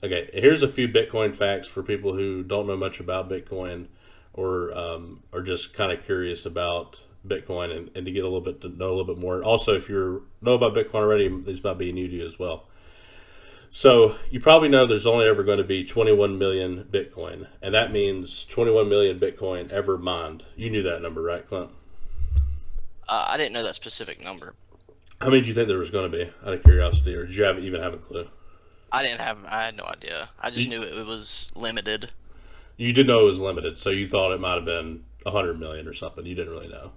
Okay, here's a few Bitcoin facts for people who don't know much about Bitcoin or are just kind of curious about Bitcoin and to get a little bit to know a little bit more. Also, if you know about Bitcoin already, this might be new to you as well. So you probably know there's only ever going to be 21 million Bitcoin, and that means 21 million Bitcoin ever mined. You knew that number, right, Clint? I didn't know that specific number. How many do you think there was going to be, out of curiosity, or did you even have a clue? I had no idea. I just You, knew it was limited. you did know it was limited, so you thought it might have been 100 million or something. You didn't really know.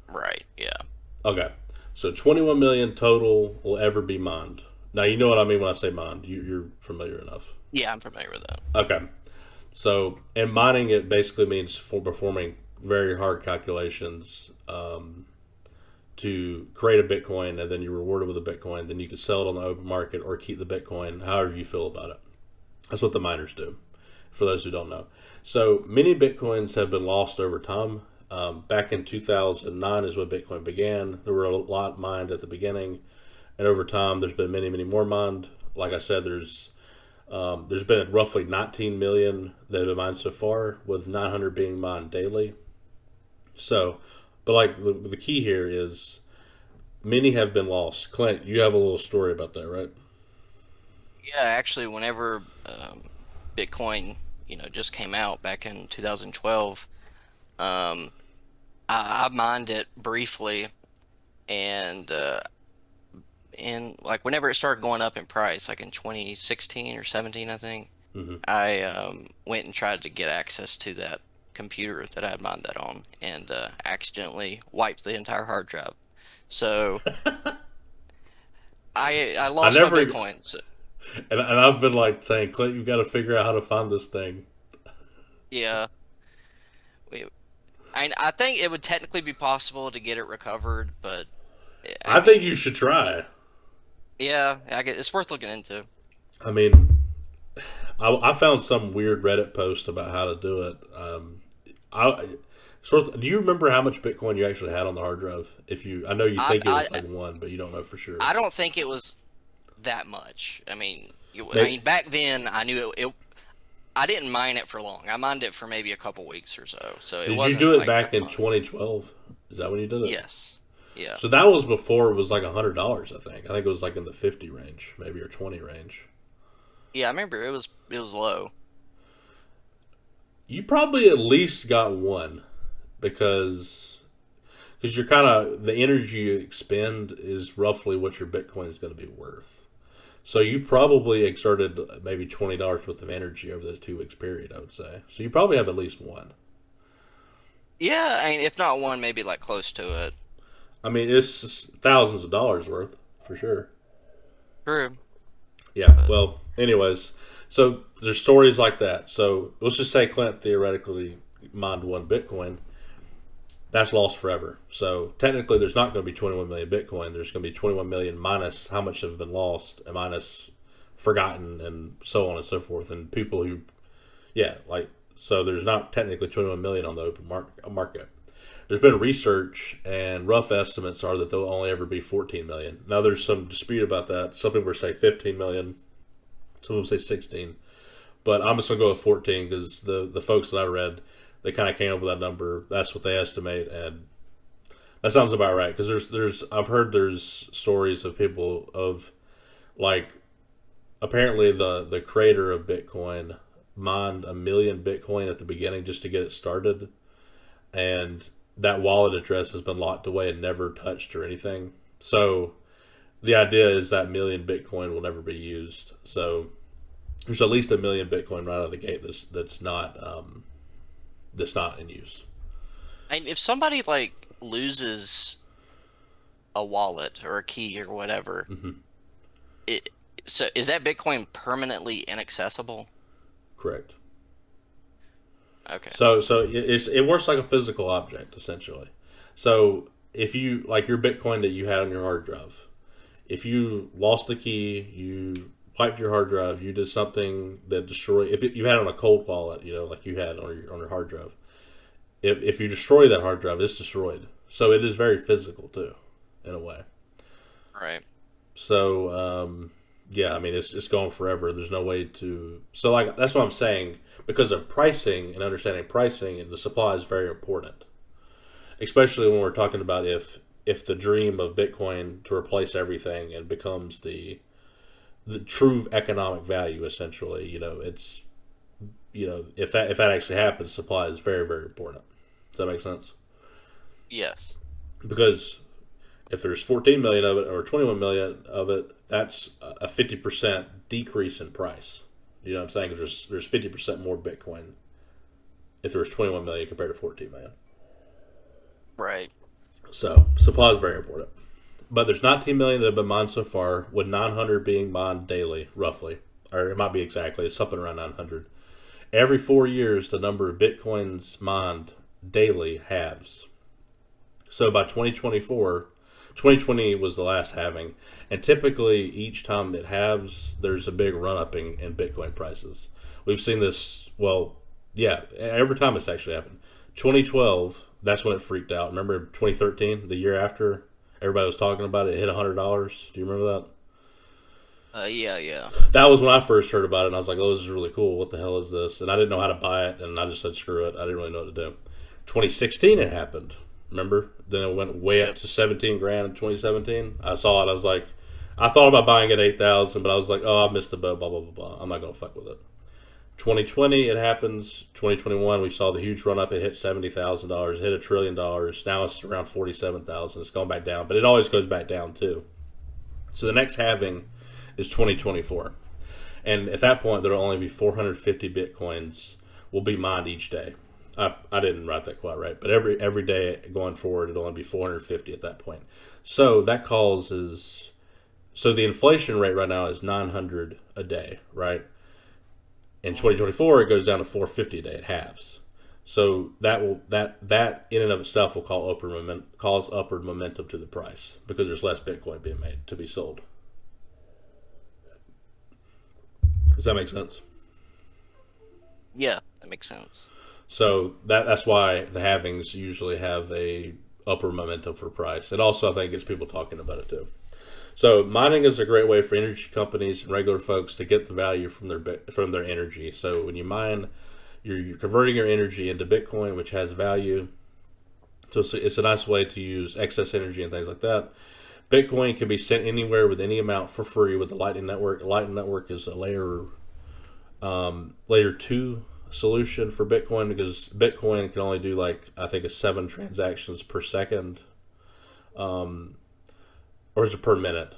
Right, yeah. Okay, so 21 million total will ever be mined. Now you know what I mean when I say mined. You're familiar enough. Yeah, I'm familiar with that. Okay, so and mining it basically means for performing very hard calculations to create a Bitcoin, and then you're rewarded with a Bitcoin. Then you can sell it on the open market or keep the Bitcoin, however you feel about it. That's what the miners do. For those who don't know, so many Bitcoins have been lost over time. Back in 2009 is when Bitcoin began. There were a lot mined at the beginning, and over time, there's been many, many more mined. Like I said, there's been roughly 19 million that have been mined so far, with 900 being mined daily. So, but like the key here is many have been lost. Clint, you have a little story about that, right? Yeah, actually, whenever Bitcoin, just came out back in 2012, um, I mined it briefly, and like whenever it started going up in price, like in 2016 or 17, I think, Mm-hmm. I went and tried to get access to that computer that I had mined that on, and accidentally wiped the entire hard drive. So I I lost my never, Bitcoins. and I've been like saying, Clint, you've got to figure out how to find this thing. Yeah, we, I think it would technically be possible to get it recovered, but I I think mean, you should try. yeah, it's worth looking into. I mean, I found some weird Reddit post about how to do it. I do you remember how much Bitcoin you actually had on the hard drive? If you, I know you I think it I was like one, but you don't know for sure. I don't think it was that much. I mean, Maybe, back then I knew it. I didn't mine it for long. I mined it for maybe a couple weeks or so, so it did you wasn't do it like a back in ton. 2012? Is that when you did it? Yes, yeah, So that was before it was like $100. I think it was like in the 50 range, maybe or 20 range. yeah. I remember it was low. You probably at least got one because you're kind of the energy you expend is roughly what your Bitcoin is going to be worth. So you probably exerted maybe $20 worth of energy over the 2 weeks period. I would say. So you probably have at least one. Yeah, I mean, if not one, maybe like close to it. I mean, it's thousands of dollars worth for sure. True, Yeah. but Well, anyways, so there's stories like that. So let's just say Clint theoretically mined one Bitcoin. That's lost forever. So technically, there's not going to be 21 million Bitcoin. There's going to be 21 million minus how much have been lost and minus forgotten and so on and so forth. And people who, yeah, like, so there's not technically 21 million on the open market. There's been research and rough estimates are that there'll only ever be 14 million. Now there's some dispute about that. Some people say 15 million, some people say 16, but I'm just gonna go with 14 because the folks that I read, they kind of came up with that number. That's what they estimate, and that sounds about right. Because there's I've heard there's stories of people of like apparently the creator of Bitcoin mined a million Bitcoin at the beginning just to get it started, and that wallet address has been locked away and never touched or anything. So the idea is that million Bitcoin will never be used. So there's at least a million Bitcoin right out of the gate that's not in use. I mean, if somebody like loses a wallet or a key or whatever, Mm-hmm. it so is that Bitcoin permanently inaccessible? Correct. Okay. So it works like a physical object essentially. So if you like your Bitcoin that you had on your hard drive, if you lost the key, you wiped your hard drive, you did something that destroyed. If you had it on a cold wallet, like you had on your hard drive, if you destroy that hard drive, it's destroyed. So it is very physical too, in a way. Right. So Yeah, I mean it's going forever. There's no way to. So like that's what I'm saying. Because of pricing and understanding pricing, the supply is very important. Especially when we're talking about if the dream of Bitcoin to replace everything and becomes the true economic value, essentially, it's if that actually happens, supply is very, very important. Does that make sense? Yes. Because if there's 14 million of it or 21 million of it, that's a 50% decrease in price. You know what I'm saying? 'Cause there's 50% more Bitcoin if there was 21 million compared to 14 million. Right. So supply is very important. But there's 19 million that have been mined so far, with 900 being mined daily, roughly, or it might be exactly. It's something around 900. Every 4 years, the number of bitcoins mined daily halves. So by 2024, 2020 was the last halving, and typically each time it halves, there's a big run up in Bitcoin prices. We've seen this. Well, yeah, every time it's actually happened. 2012, that's when it freaked out. Remember 2013, the year after everybody was talking about it, it hit $100. Do you remember that? Yeah, yeah. That was when I first heard about it, and I was like, "Oh, this is really cool. What the hell is this?" And I didn't know how to buy it, and I just said, "Screw it." I didn't really know what to do. 2016, it happened. Remember? Then it went way up Yep. to 17 grand in 2017. I saw it. I was like, I thought about buying it 8,000, but I was like, "Oh, I missed the boat. Blah blah blah blah. I'm not gonna fuck with it." 2020, it happens. 2021, we saw the huge run up. It hit $70,000. It hit $1 trillion. Now it's around 47,000. It's going back down, but it always goes back down too. So the next halving is 2024. And at that point, there will only be 450 bitcoins will be mined each day. I didn't write that quite right, but every day going forward, it'll only be 450 at that point. So that causes so the inflation rate right now is 900 a day, right? In 2024, it goes down to 450 a day. It halves. So that in and of itself will cause upward momentum to the price because there's less Bitcoin being made to be sold. Does that make sense? Yeah, that makes sense. So that's why the halvings usually have a upper momentum for price. It also I think gets people talking about it too. So mining is a great way for energy companies and regular folks to get the value from their energy. So when you mine, you're converting your energy into Bitcoin, which has value. So it's a nice way to use excess energy and things like that. Bitcoin can be sent anywhere with any amount for free with the Lightning Network. Lightning Network is a layer two solution for Bitcoin because Bitcoin can only do like I think it's 7 transactions per second, or is it per minute?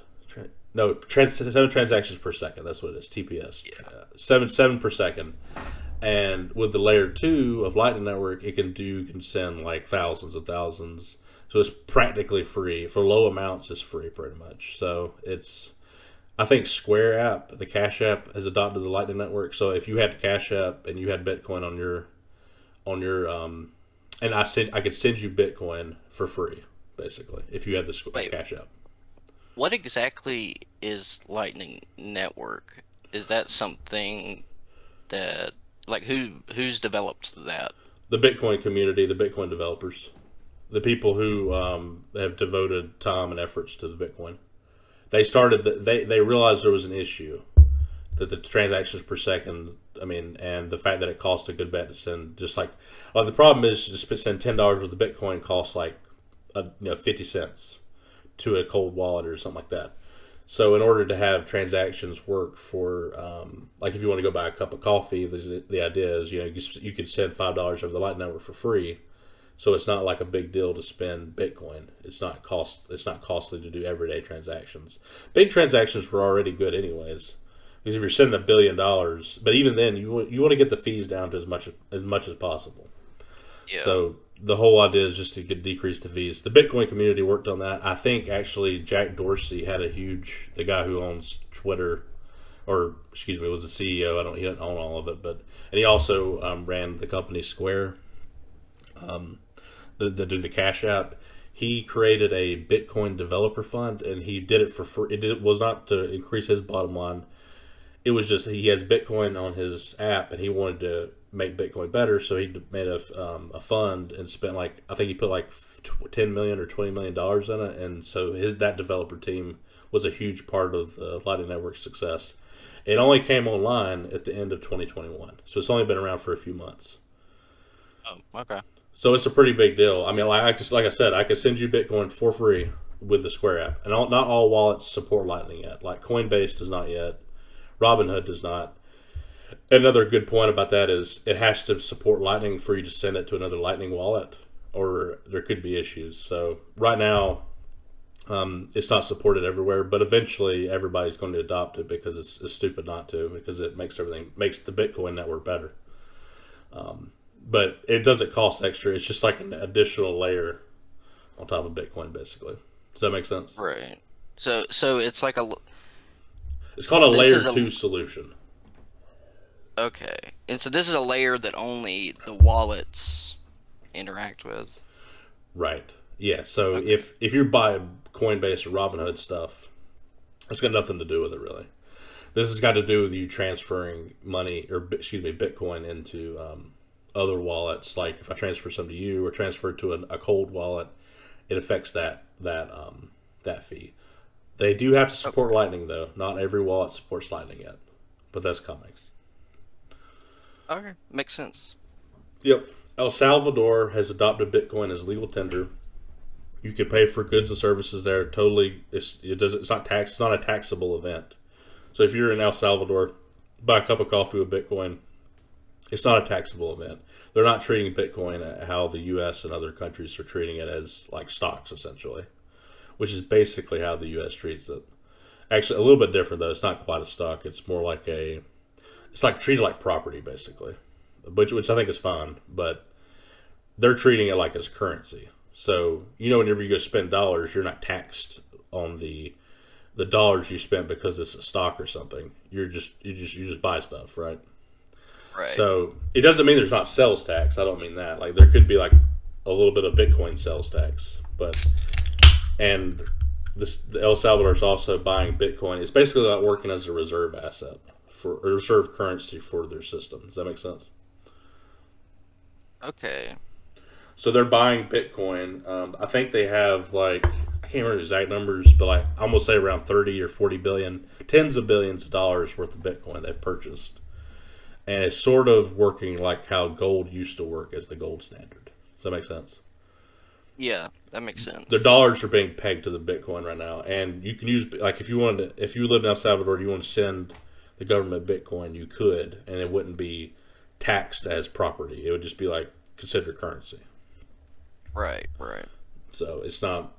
No, 7 transactions per second. That's what it is. TPS. Yeah. Seven per second. And with the layer two of Lightning Network, you can send like thousands and thousands. So it's practically free for low amounts. It's free pretty much. So I think Square app, the Cash App, has adopted the Lightning Network. So if you had Cash App and you had Bitcoin and I could send you Bitcoin for free basically if you had the Wait, Cash App. what exactly is Lightning Network? Is that something that like who's developed that? The Bitcoin community, the Bitcoin developers, the people who have devoted time and efforts to the Bitcoin. They realized there was an issue that the transactions per second. I mean, and the fact that it costs a good bet to send. Just like the problem is just to send $10 worth of Bitcoin costs like 50 cents to a cold wallet or something like that. So in order to have transactions work for like if you want to go buy a cup of coffee, the idea is you could send $5 over the Lightning Network for free. So it's not like a big deal to spend Bitcoin. It's not costly to do everyday transactions. Big transactions were already good anyways, because if you're sending $1 billion, but even then you want to get the fees down to as much as possible. Yeah. So the whole idea is just to decrease the fees. The Bitcoin community worked on that. I think actually Jack Dorsey had the guy who owns Twitter, or excuse me, was the CEO. He didn't own all of it, and he also ran the company Square. That do the Cash App. He created a Bitcoin developer fund, and he did it for free. It was not to increase his bottom line. It was just he has Bitcoin on his app, and he wanted to make Bitcoin better, so he made a fund and spent I think he put like $10 million or $20 million in it, and so that developer team was a huge part of the Lightning Network's success. It only came online at the end of 2021, so it's only been around for a few months. Oh, okay. So it's a pretty big deal. I mean, like I said, I could send you Bitcoin for free with the Square app, and not all wallets support Lightning yet. Like Coinbase does not yet, Robinhood does not. Another good point about that is it has to support Lightning for you to send it to another Lightning wallet, or there could be issues. So right now, it's not supported everywhere, but eventually everybody's going to adopt it because it's stupid not to, because it makes the Bitcoin network better. But it doesn't cost extra. It's just like an additional layer on top of Bitcoin, basically. Does that make sense? Right. So it's like It's called a layer is 2 solution. okay, and so this is a layer that only the wallets interact with. Right. Yeah. So Okay. if you're buying Coinbase or Robinhood stuff, it's got nothing to do with it really. This has got to do with you transferring money, or excuse me, Bitcoin into other wallets. Like if I transfer some to you or transfer to a cold wallet, it affects that fee. They do have to support Lightning though. Not every wallet supports Lightning yet, but that's coming. Okay, makes sense. Yep. El Salvador has adopted Bitcoin as legal tender. You can pay for goods and services there. Totally, it's not tax. It's not a taxable event. So if you're in El Salvador, buy a cup of coffee with Bitcoin. It's not a taxable event. They're not treating Bitcoin how the U.S. and other countries are treating it, as like stocks essentially, which is basically how the U.S. treats it. Actually, a little bit different though. It's not quite a stock. It's more like it's like treated like property basically, which I think is fine. But they're treating it like as currency. So whenever you go spend dollars, you're not taxed on the dollars you spent because it's a stock or something. You just buy stuff, right? Right. So it doesn't mean there's not sales tax. I don't mean that. Like there could be like a little bit of Bitcoin sales tax, and El Salvador is also buying Bitcoin. It's basically like working as a reserve asset for a reserve currency for their system. Does that make sense? Okay. So they're buying Bitcoin. I think they have like, I can't remember the exact numbers, but like I'm gonna say around 30 or 40 billion, tens of billions of dollars worth of Bitcoin they've purchased, and it's sort of working like how gold used to work as the gold standard. Does that make sense? Yeah, that makes sense. The dollars are being pegged to the Bitcoin right now, and you can use, like if you live in El Salvador, you want to send the government Bitcoin, you could, and it wouldn't be taxed as property. It would just be like considered currency. Right. So it's not.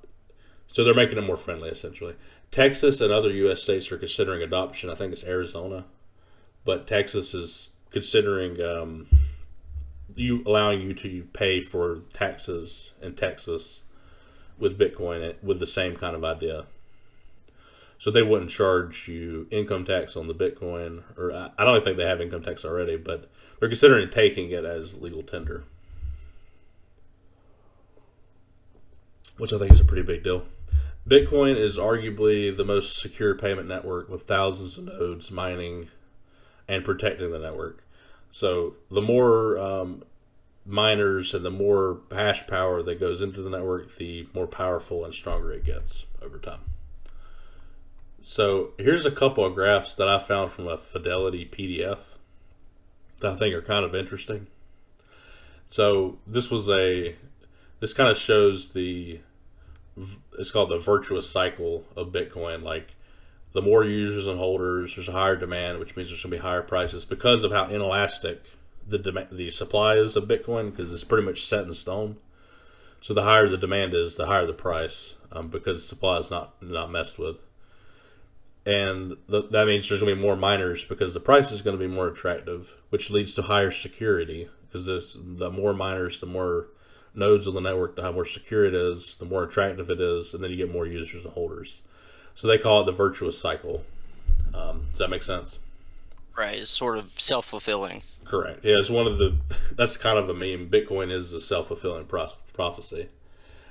So they're making it more friendly, essentially. Texas and other U.S. states are considering adoption. I think it's Arizona, but Texas is considering allowing you to pay for taxes in Texas with Bitcoin with the same kind of idea. So they wouldn't charge you income tax on the Bitcoin, or I don't think they have income tax already, but they're considering taking it as legal tender, which I think is a pretty big deal. Bitcoin is arguably the most secure payment network with thousands of nodes mining and protecting the network. So the more miners and the more hash power that goes into the network, the more powerful and stronger it gets over time. So here's a couple of graphs that I found from a Fidelity PDF that I think are kind of interesting. So this kind of shows it's called the virtuous cycle of Bitcoin. Like the more users and holders, there's a higher demand, which means there's going to be higher prices because of how inelastic the supply is of Bitcoin, because it's pretty much set in stone. So the higher the demand is, the higher the price, because supply is not messed with. And that means there's going to be more miners because the price is going to be more attractive, which leads to higher security, because the more miners, the more nodes on the network, the more secure it is, the more attractive it is, and then you get more users and holders. So they call it the virtuous cycle. Does that make sense? Right. It's sort of self-fulfilling. Correct. Yeah, it's that's kind of a meme. Bitcoin is a self-fulfilling prophecy.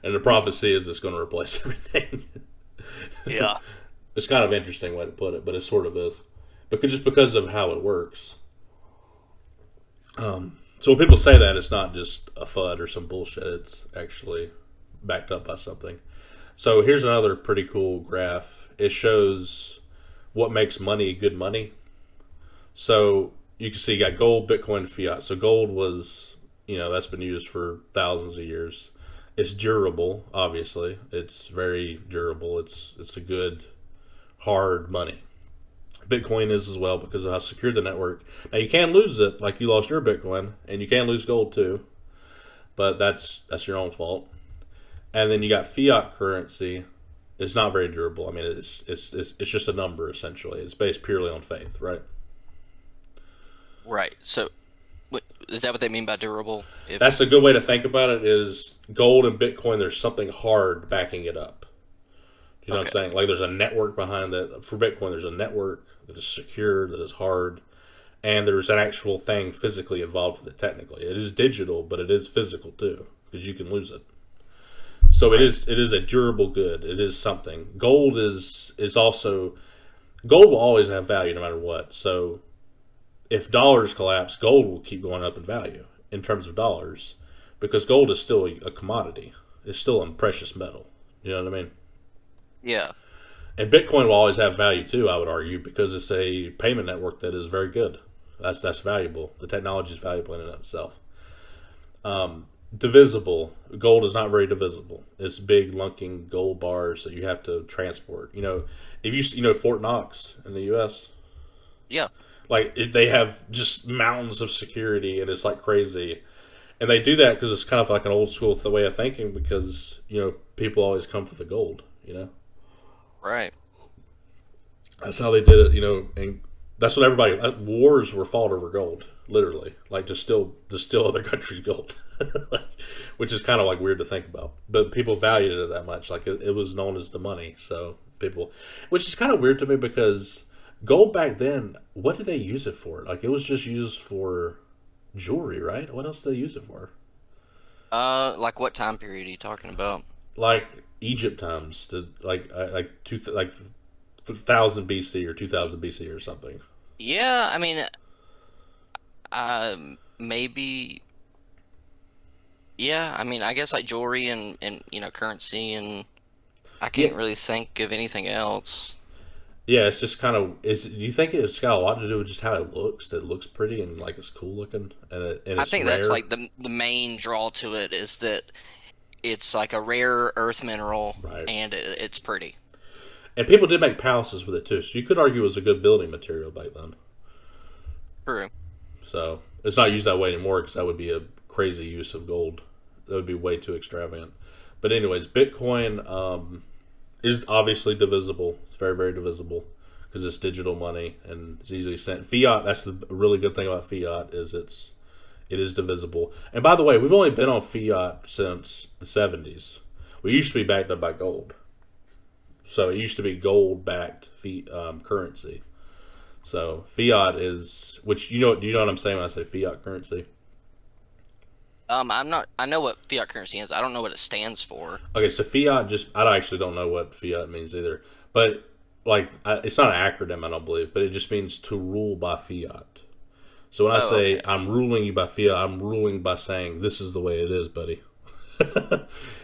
And the prophecy is it's going to replace everything. Yeah. It's kind of an interesting way to put it, but it sort of is. Because of how it works. So when people say that, it's not just a FUD or some bullshit. It's actually backed up by something. So here's another pretty cool graph. It shows what makes money good money. So you can see you got gold, Bitcoin, fiat. So gold was, that's been used for thousands of years. It's durable, obviously. It's very durable. It's a good hard money. Bitcoin is as well because of how secure the network. Now you can lose it, like you lost your Bitcoin, and you can lose gold too, but that's your own fault. And then you got fiat currency. It's not very durable. I mean, it's just a number essentially. It's based purely on faith, right? Right. So, is that what they mean by durable? If That's a good way to think about it. Is gold and Bitcoin? There's something hard backing it up. You know what I'm okay, saying? Like there's a network behind it. For Bitcoin, there's a network that is secure, that is hard, and there's an actual thing physically involved with it. Technically, it is digital, but it is physical too because you can lose it. So right, it is a durable good. It is something. Gold is also gold will always have value no matter what. So if dollars collapse, gold will keep going up in value in terms of dollars because gold is still a commodity. It's still a precious metal. You know what I mean? yeah, And Bitcoin will always have value too, I would argue, because it's a payment network that is very good. That's valuable. The technology is valuable in and of itself. Divisible. Gold is not very divisible. It's big lunking gold bars that you have to transport. If Fort Knox in the U.S. yeah. They have just mountains of security and it's like crazy, and they do that because it's kind of like an old school way of thinking because people always come for the gold. Right. That's how they did it. And that's what everybody wars were fought over gold, literally, like to steal other countries' gold, like, which is kind of like weird to think about. But people valued it that much, like it was known as the money. So people, which is kind of weird to me because gold back then, what did they use it for? Like it was just used for jewelry, right? What else did they use it for? Like what time period are you talking about? Like Egypt times, like 1000 BC or 2000 BC or something. Yeah, I mean, maybe. Yeah, I mean, I guess like jewelry and currency, and I Yeah, can't really think of anything else. yeah. It's just kind of. Do you think it's got a lot to do with just how it looks? That it looks pretty and like it's cool looking, and I it's think that's rare, like the main draw to it is that it's like a rare earth mineral right? and it's pretty. And people did make palaces with it too, so you could argue it was a good building material back then. True. So it's not used that way anymore because that would be a crazy use of gold. That would be way too extravagant. But anyways, Bitcoin is obviously divisible. It's very very divisible because it's digital money and it's easily sent. Fiat. That's the really good thing about fiat is it is divisible. And by the way, we've only been on fiat since the 70s. We used to be backed up by gold. So it used to be gold backed currency. So fiat is, which do you know what I'm saying when I say fiat currency? I'm not. I know what fiat currency is. I don't know what it stands for. Okay, so fiat just, I actually don't know what fiat means either. But it's not an acronym, I don't believe, but it just means to rule by fiat. So when I Oh, say okay. I'm ruling you by fiat, I'm ruling by saying this is the way it is, buddy.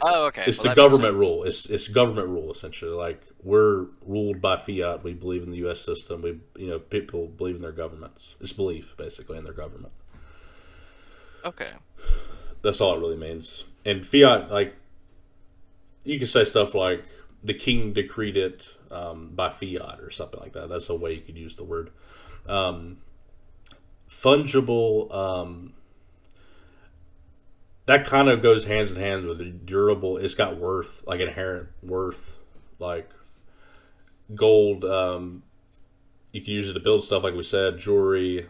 Oh, okay. It's Well, the that makes government sense. rule. It's government rule essentially. Like we're ruled by fiat. We believe in the U.S. system. People believe in their governments. It's belief basically in their government. Okay. That's all it really means. And fiat, like you can say stuff like the king decreed it by fiat or something like that. That's a way you could use the word. Um, Fungible. That kind of goes hands in hand with the durable. It's got worth, like inherent worth, like gold. You can use it to build stuff, like we said, jewelry.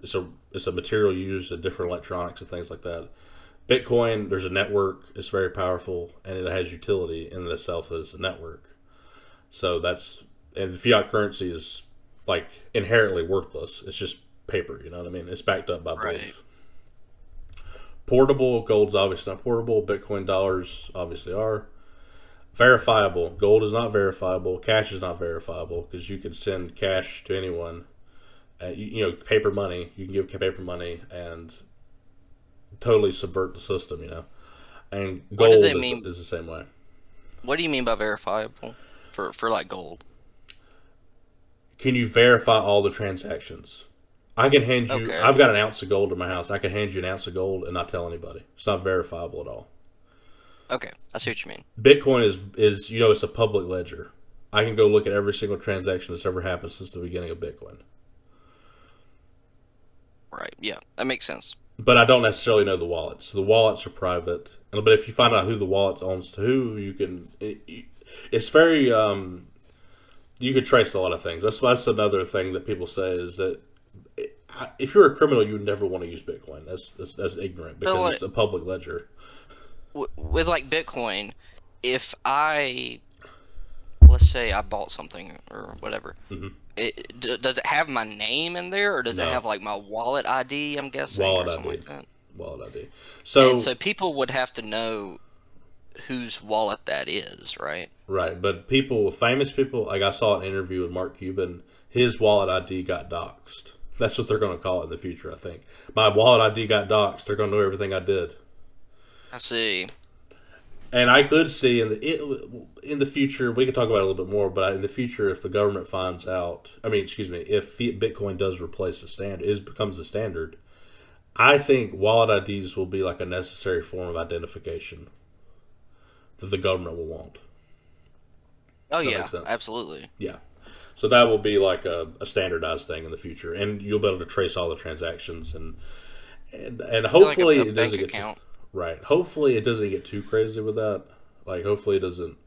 It's a material used in different electronics and things like that. Bitcoin, there's a network. It's very powerful, and it has utility in itself as a network. So and fiat currency is like inherently worthless. It's just paper. You know what I mean? It's backed up by Right. belief. Portable, gold's obviously not portable. Bitcoin dollars obviously are. Verifiable, gold is not verifiable. Cash is not verifiable because you can send cash to anyone. Paper money. You can give paper money and totally subvert the system. And What do gold they is mean? the same way. What do you mean by verifiable for like gold? Can you verify all the transactions? I can hand you. Okay, I've got an ounce of gold in my house. I can hand you an ounce of gold and not tell anybody. It's not verifiable at all. okay, I see what you mean. Bitcoin is it's a public ledger. I can go look at every single transaction that's ever happened since the beginning of Bitcoin. Right, yeah, that makes sense. But I don't necessarily know the wallets. The wallets are private. But if you find out who the wallet owns to who, you can. It's very. You could trace a lot of things. That's another thing that people say is that if you're a criminal, you would never want to use Bitcoin. That's ignorant So because it's a public ledger. with like Bitcoin, if I let's say I bought something or whatever, Hmm. does it have my name in there, or does it No, have like my wallet ID? I'm guessing, or wallet something ID. like that. Wallet ID. And So so people would have to know whose wallet that is, right? right, but famous people, like I saw an interview with Mark Cuban. His wallet ID got doxxed. That's what they're going to call it in the future. I think my wallet ID got doxxed. They're going to know everything I did. I see. And I could see in the future, we could talk about it a little bit more, but in the future, if the government finds out, I mean, excuse me, if Bitcoin does replace the standard, becomes the standard, I think wallet IDs will be like a necessary form of identification that the government will want. Oh Does that make yeah, sense? absolutely. Yeah. So that will be like a standardized thing in the future, and you'll be able to trace all the transactions, and Like hopefully a it doesn't bank get too, account. right. Hopefully it doesn't get too crazy with that. Like hopefully it doesn't.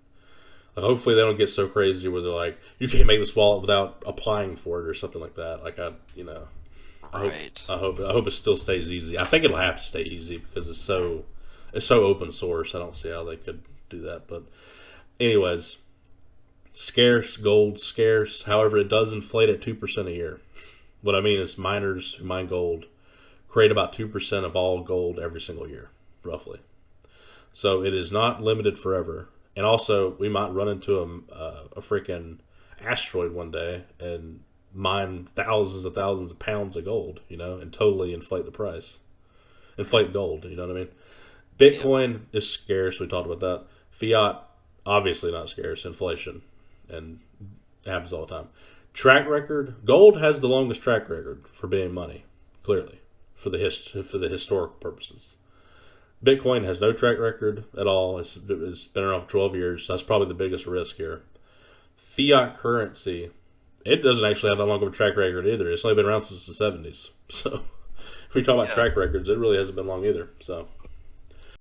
Hopefully they don't get so crazy where they're like, you can't make this wallet without applying for it or something like that. Like I hope, Right. I hope it still stays easy. I think it'll have to stay easy because it's so open source. I don't see how they could do that. But anyways, scarce gold, scarce. However, it does inflate at 2% a year. What I mean is miners who mine gold create about 2% of all gold every single year, roughly. So it is not limited forever. And also, we might run into a freaking asteroid one day and mine thousands of pounds of gold, and totally inflate the price. Inflate gold, you know what I mean? Yep. Bitcoin is scarce. We talked about that. Fiat, obviously not scarce. Inflation. And it happens all the time. Track record, gold has the longest track record for being money, clearly, for the historical purposes. Bitcoin has no track record at all. It's been around for 12 years. That's probably the biggest risk here. Fiat currency, it doesn't actually have that long of a track record either. It's only been around since the 70s. So if we talk about Yeah. track records, it really hasn't been long either. So